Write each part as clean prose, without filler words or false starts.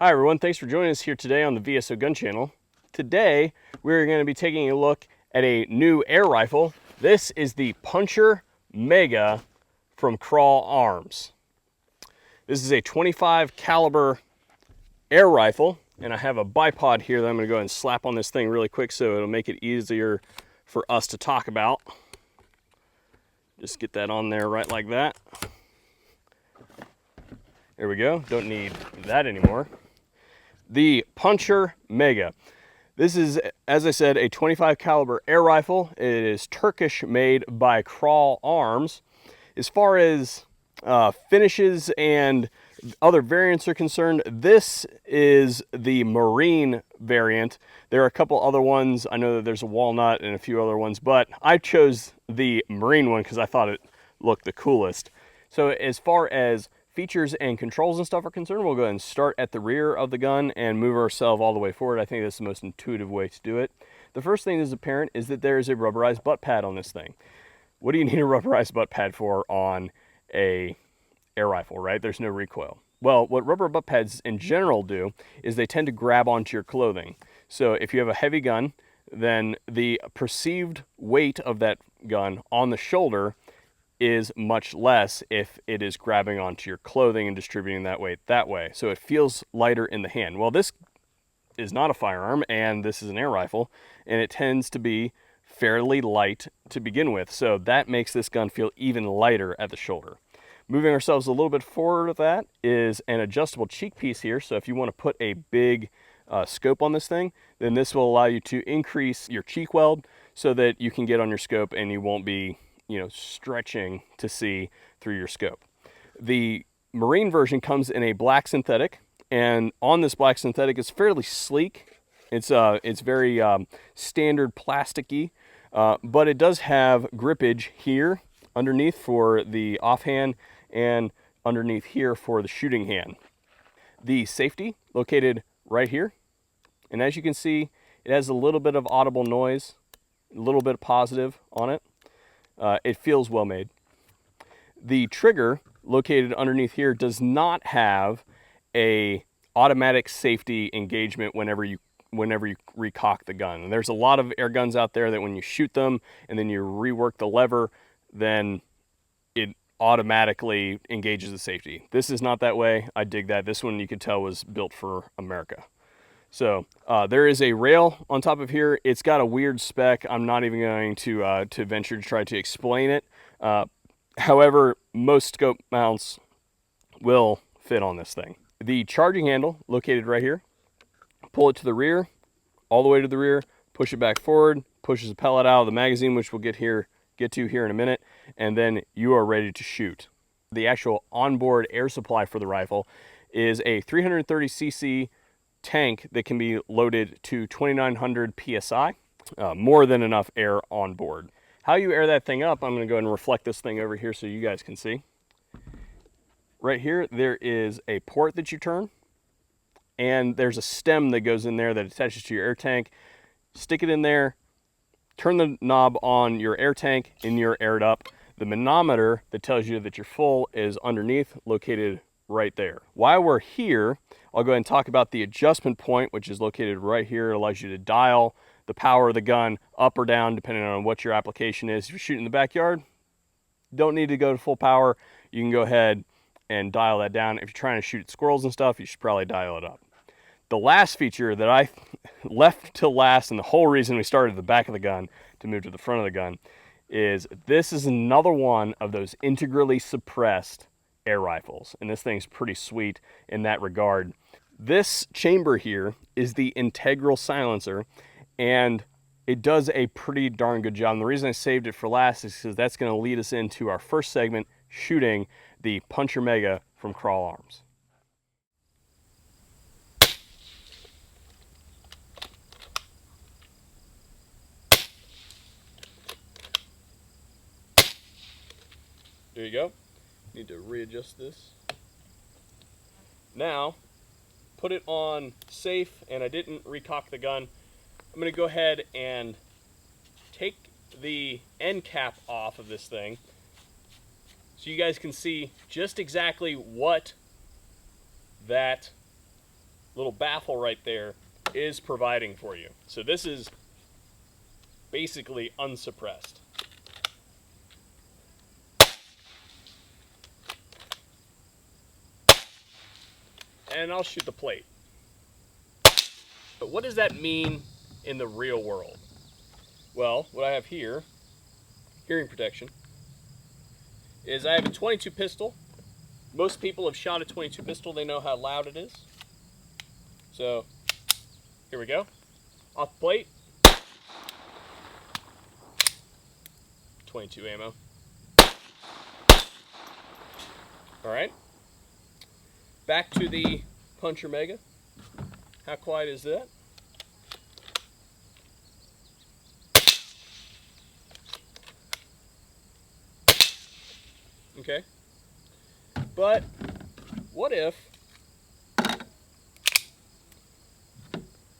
Hi everyone, thanks for joining us here today on the VSO Gun Channel. Today we're going to be taking a look at a new air rifle. This is the Puncher Mega from Chronograph. This is a 25 caliber air rifle, and I have a bipod here that I'm going to go ahead and slap on this thing really quick so it'll make it easier for us to talk about. Just get that on there right like that. There we go, don't need that anymore. The Puncher Mega. This is, as I said, a 25 caliber air rifle. It is Turkish made by Firearms. As far as finishes and other variants are concerned, this is the Marine variant. There are a couple other ones. I know that there's a walnut and a few other ones, but I chose the Marine one because I thought it looked the coolest. So as far as features and controls and stuff are concerned, we'll go ahead and start at the rear of the gun and move ourselves all the way forward. I think that's the most intuitive way to do it. The first thing that is apparent is that there is a rubberized butt pad on this thing. What do you need a rubberized butt pad for on a air rifle, right? There's no recoil. Well, what rubber butt pads in general do is they tend to grab onto your clothing. So if you have a heavy gun, then the perceived weight of that gun on the shoulder is much less if it is grabbing onto your clothing and distributing that weight that way. So it feels lighter in the hand. Well, this is not a firearm and this is an air rifle, and it tends to be fairly light to begin with. So that makes this gun feel even lighter at the shoulder. Moving ourselves a little bit forward with that is an adjustable cheek piece here. So if you want to put a big scope on this thing, then this will allow you to increase your cheek weld so that you can get on your scope and you won't be stretching to see through your scope. The Marine version comes in a black synthetic, and on this black synthetic is fairly sleek. It's very standard plasticky, but it does have grippage here underneath for the offhand and underneath here for the shooting hand. The safety located right here, and as you can see, it has a little bit of audible noise, a little bit of positive on it. It feels well made. The trigger located underneath here does not have a automatic safety engagement whenever you recock the gun. And there's a lot of air guns out there that when you shoot them and then you rework the lever, then it automatically engages the safety. This is not that way. I dig that. This one you could tell was built for America. So there is a rail on top of here. It's got a weird spec. I'm not even going to venture to try to explain it. However, most scope mounts will fit on this thing. The charging handle located right here. Pull it to the rear, all the way to the rear, push it back forward, pushes the pellet out of the magazine, which we'll get to here in a minute, and then you are ready to shoot. The actual onboard air supply for the rifle is a 330cc tank that can be loaded to 2,900 PSI, more than enough air on board. How you air that thing up, I'm going to go ahead and reflect this thing over here so you guys can see. Right here, there is a port that you turn, and there's a stem that goes in there that attaches to your air tank. Stick it in there, turn the knob on your air tank, and you're aired up. The manometer that tells you that you're full is underneath, located right there. While we're here, I'll go ahead and talk about the adjustment point, which is located right here. It allows you to dial the power of the gun up or down depending on what your application is. If you're shooting in the backyard, don't need to go to full power. You can go ahead and dial that down. If you're trying to shoot at squirrels and stuff, you should probably dial it up. The last feature that I left to last, and the whole reason we started at the back of the gun to move to the front of the gun, is this is another one of those integrally suppressed air rifles, and this thing's pretty sweet in that regard. This chamber here is the integral silencer, and it does a pretty darn good job. And the reason I saved it for last is because that's going to lead us into our first segment, shooting the Puncher Mega from Firearms. There you go. Need to readjust this. Now, put it on safe, and I didn't recock the gun. I'm going to go ahead and take the end cap off of this thing so you guys can see just exactly what that little baffle right there is providing for you. So this is basically unsuppressed. And I'll shoot the plate. But what does that mean in the real world? Well, what I have here, hearing protection, is I have a 22 pistol. Most people have shot a 22 pistol. They know how loud it is. So here we go. Off the plate. 22 ammo. All right. Back to the Puncher Mega. How quiet is that? Okay. But what if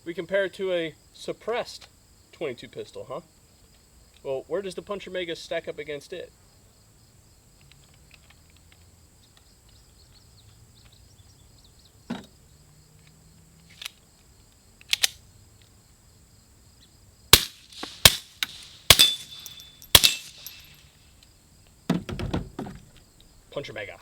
we compare it to a suppressed 22 pistol, huh? Well, where does the Puncher Mega stack up against it? Puncher Mega.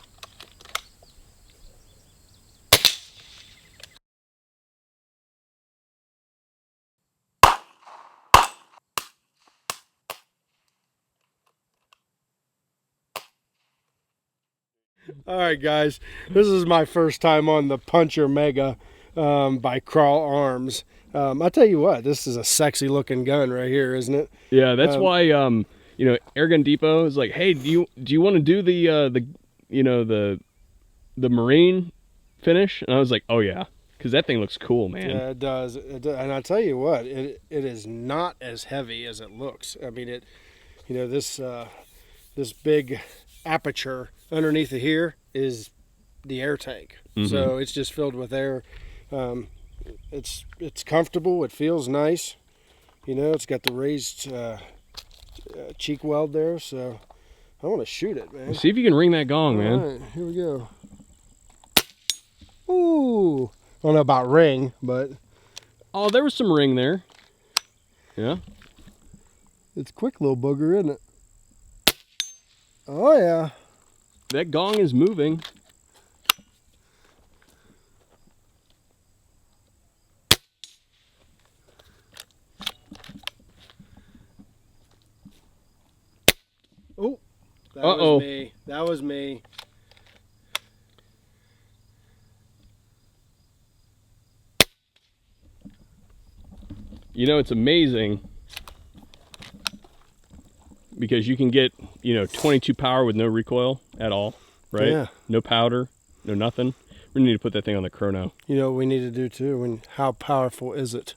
All right, guys, this is my first time on the Puncher Mega by Firearms. I'll tell you what, this is a sexy looking gun right here, isn't it? Yeah, that's why you know, Airgun Depot is like, hey, do you want to do the Marine finish? And I was like, oh yeah, because that thing looks cool, man. Yeah, it does. And I'll tell you what, it is not as heavy as it looks. I mean, this big aperture underneath of here is the air tank. Mm-hmm. So it's just filled with air. It's comfortable. It feels nice. You know, it's got the raised cheek weld there. So I want to shoot it, man. See if you can ring that gong, man. All right, here we go. Ooh, I don't know about ring, but oh, there was some ring there. Yeah, it's a quick little booger, isn't it? Oh yeah. That gong is moving. Oh, that was me. That was me. You know, it's amazing because you can get, 22 power with no recoil at all, right? Yeah. No powder, no nothing. We need to put that thing on the chrono. You know what we need to do too? How powerful is it?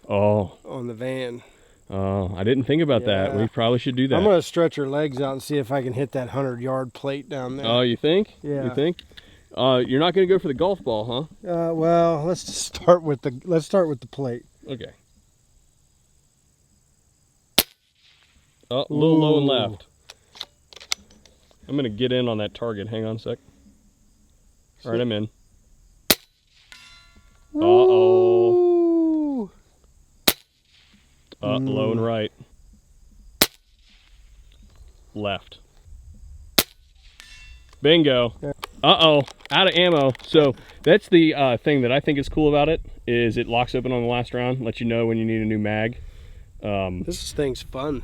Oh. On the van. Oh, I didn't think about that. We probably should do that. I'm going to stretch her legs out and see if I can hit that 100-yard plate down there. Oh, you think? Yeah. You think? You're not going to go for the golf ball, huh? Well, let's start with the plate. Okay. Oh, a little low and left. I'm going to get in on that target. Hang on a sec. All right, I'm in. Uh-oh. Low and right. Left. Bingo. Uh-oh. Out of ammo. So that's the thing that I think is cool about it, is it locks open on the last round, lets you know when you need a new mag. This thing's fun.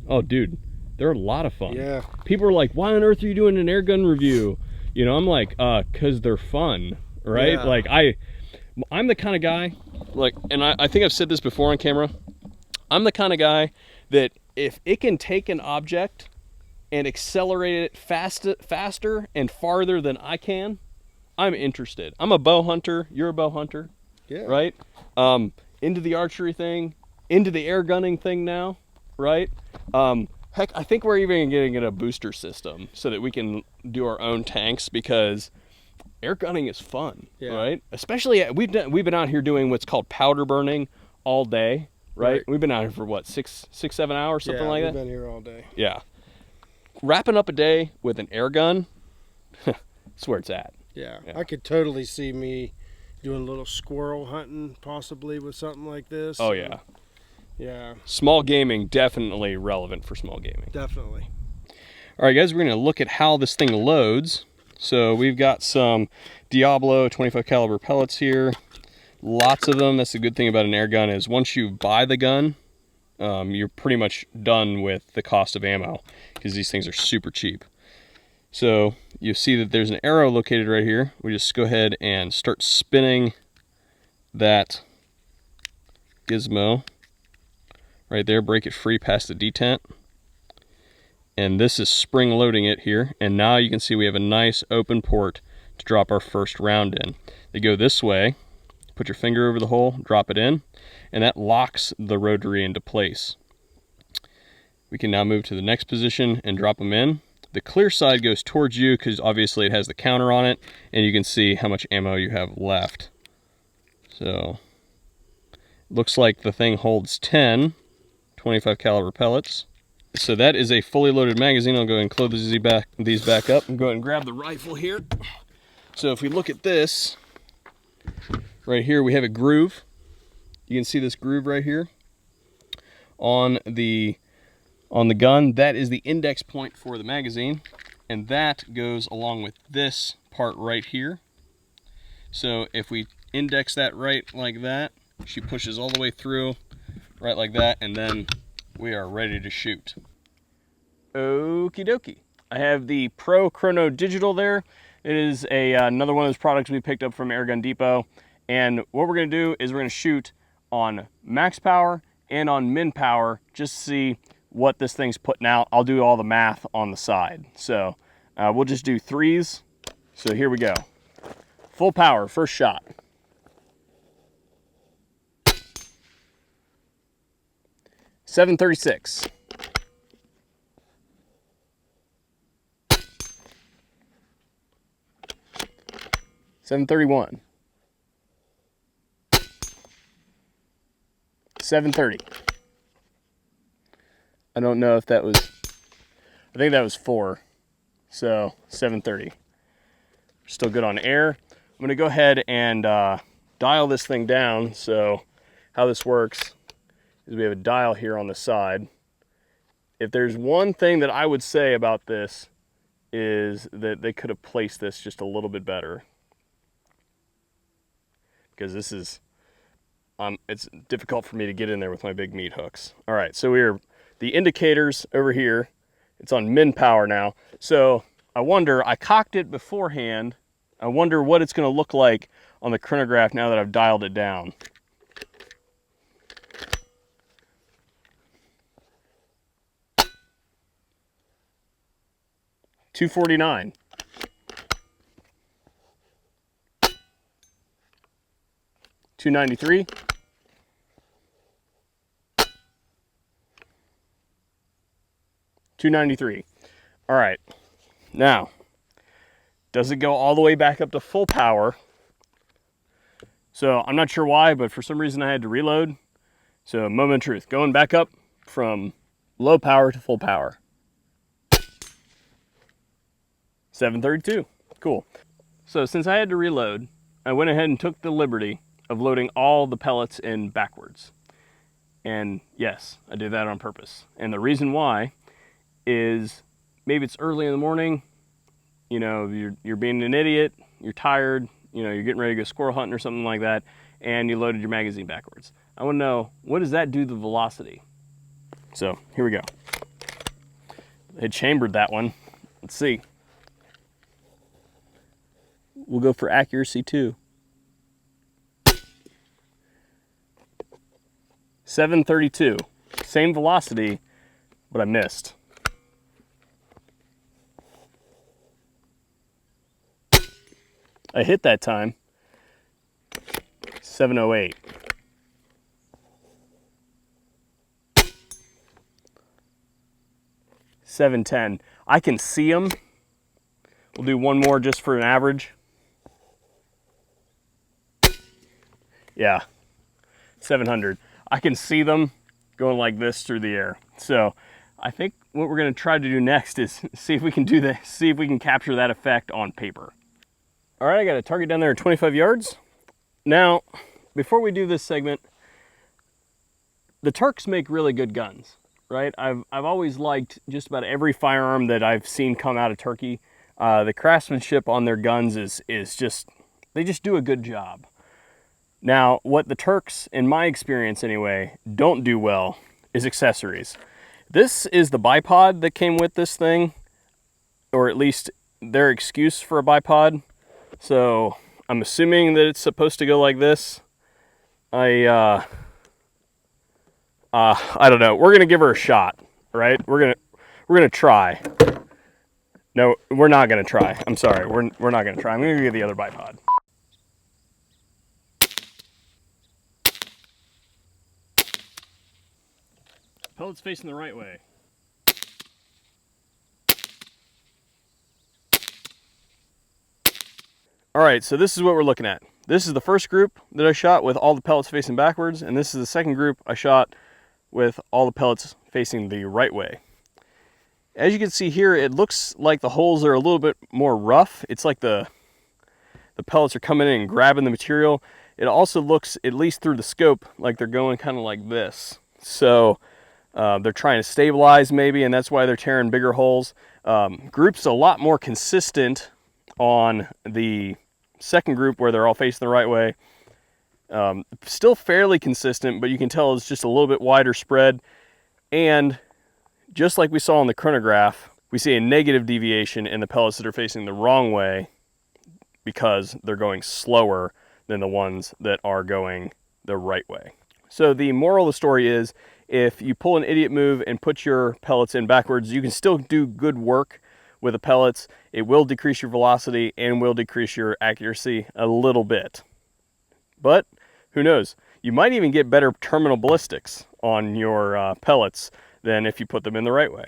Oh, dude, they're a lot of fun. Yeah. People are like, why on earth are you doing an air gun review? I'm like, because they're fun, right? Yeah. Like, I'm the kind of guy, like, and I think I've said this before on camera, I'm the kind of guy that if it can take an object and accelerate it faster and farther than I can, I'm interested. I'm a bow hunter. You're a bow hunter. Yeah. Right? Into the archery thing, into the air gunning thing now, right? Heck, I think we're even getting a booster system so that we can do our own tanks, because air gunning is fun, right? Especially we've been out here doing what's called powder burning all day, right? We've been out here for what, 6-7 hours, something like that. We've been here all day. Yeah, wrapping up a day with an air gun, that's where it's at. Yeah, I could totally see me doing a little squirrel hunting possibly with something like this. Oh yeah. Yeah. Small gaming, definitely relevant for small gaming. Definitely. All right, guys, we're gonna look at how this thing loads. So we've got some Diablo 25 caliber pellets here. Lots of them. That's the good thing about an air gun is once you buy the gun, you're pretty much done with the cost of ammo because these things are super cheap. So you see that there's an arrow located right here. We just go ahead and start spinning that gizmo right there, break it free past the detent. And this is spring loading it here. And now you can see we have a nice open port to drop our first round in. They go this way, put your finger over the hole, drop it in, and that locks the rotary into place. We can now move to the next position and drop them in. The clear side goes towards you because obviously it has the counter on it, and you can see how much ammo you have left. So, looks like the thing holds 10 25 caliber pellets. So that is a fully loaded magazine. I'll go ahead and close these back up and go ahead and grab the rifle here. So if we look at this, right here we have a groove. You can see this groove right here on the gun. That is the index point for the magazine, and that goes along with this part right here. So if we index that right like that, she pushes all the way through right like that, and then we are ready to shoot. Okie dokie. I have the Pro Chrono Digital there. It is another one of those products we picked up from Airgun Depot. And what we're going to do is we're going to shoot on max power and on min power just to see what this thing's putting out. I'll do all the math on the side. So we'll just do threes. So here we go. Full power, first shot. .736. .731. 730. I don't know if that was, I think that was 4. So 730. Still good on air. I'm gonna go ahead and dial this thing down. So how this works is we have a dial here on the side. If there's one thing that I would say about this is that they could have placed this just a little bit better. Because this is, it's difficult for me to get in there with my big meat hooks. All right, so the indicators over here, it's on min power now. So I wonder, I cocked it beforehand. I wonder what it's gonna look like on the chronograph now that I've dialed it down. .249. .293. .293. All right. Now, does it go all the way back up to full power? So I'm not sure why, but for some reason I had to reload. So moment of truth, going back up from low power to full power. 732. Cool. So since I had to reload, I went ahead and took the liberty of loading all the pellets in backwards. And yes, I did that on purpose. And the reason why is maybe it's early in the morning, you know, you're being an idiot, you're tired, you know, you're getting ready to go squirrel hunting or something like that, and you loaded your magazine backwards. I want to know, what does that do to the velocity? So here we go. I chambered that one. Let's see. We'll go for accuracy too. 732. Same velocity, but I missed. I hit that time. 708. .710. I can see them. We'll do one more just for an average. Yeah, 700. I can see them going like this through the air. So I think what we're gonna try to do next is see if we can do that, see if we can capture that effect on paper. All right, I got a target down there at 25 yards. Now, before we do this segment, the Turks make really good guns, right? I've always liked just about every firearm that I've seen come out of Turkey. The craftsmanship on their guns is just, they just do a good job. Now, what the Turks, in my experience anyway, don't do well is accessories. This is the bipod that came with this thing, or at least their excuse for a bipod. So I'm assuming that it's supposed to go like this. I don't know. We're gonna give her a shot, right? We're gonna try. No, we're not gonna try. I'm sorry. We're not gonna try. I'm gonna get the other bipod. Pellet's facing the right way. All right, so this is what we're looking at. This is the first group that I shot with all the pellets facing backwards, and this is the second group I shot with all the pellets facing the right way. As you can see here, it looks like the holes are a little bit more rough. It's like the pellets are coming in and grabbing the material. It also looks, at least through the scope, like they're going kind of like this. So they're trying to stabilize maybe, and that's why they're tearing bigger holes. Group's a lot more consistent on the second group where they're all facing the right way. Still fairly consistent, but you can tell it's just a little bit wider spread. And just like we saw on the chronograph, we see a negative deviation in the pellets that are facing the wrong way because they're going slower than the ones that are going the right way. So the moral of the story is, if you pull an idiot move and put your pellets in backwards, you can still do good work with the pellets. It will decrease your velocity and will decrease your accuracy a little bit. But who knows? You might even get better terminal ballistics on your pellets than if you put them in the right way.